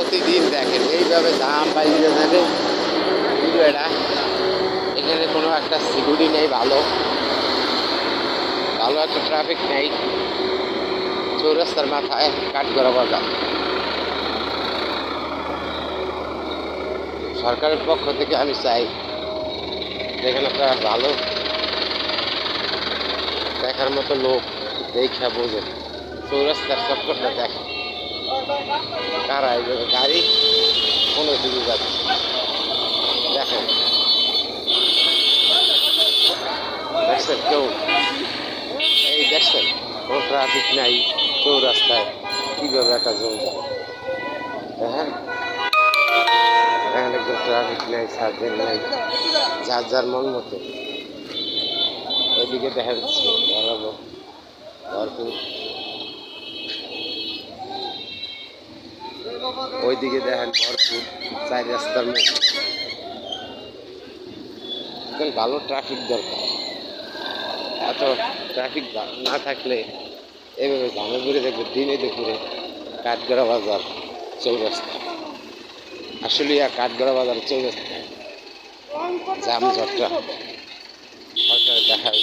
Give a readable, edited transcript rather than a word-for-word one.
প্রতিদিন দেখেন এইভাবে জাম বাইরে যাবে, কিন্তু এখানে কোনো একটা সিকিউরিটি নেই, ভালো ভালো একটা ট্রাফিক নেই। চৌরাস্তার মাথায় কাঠগড়া বাজার। সরকারের পক্ষ থেকে আমি চাই যেখানে একটা ভালো দেখার মতো লোক দেখা বোঝে, চৌরাস্তার চক্করটা দেখে কারা এইভাবে গাড়ি কোনো দিকে যাচ্ছে দেখেন। দেখছেন কেউ এই দেখছেন কোনো ট্রাফিক নাই চৌরাস্তায়, কীভাবে একটা জল যায়। হ্যাঁ, এখানে একদম ট্রাফিক নেই, সার্জেন্ট নেই, যার যার মন মতো। ওইদিকে দেখা যাচ্ছে বরাবর ভরপুর, ওইদিকে দেখেন ভরপুর চার রাস্তার মুখ। এখন ভালো ট্রাফিক দরকার, এত ট্রাফিক না থাকলে এভাবে ঝামে ঘুরে দেখবে দিনে দুপুরে কাঠগড়া বাজার চৌরাস্তা। আসলে কাঠগড়া বাজার চৌরাস্তা জামজটটা সরকার দেখায়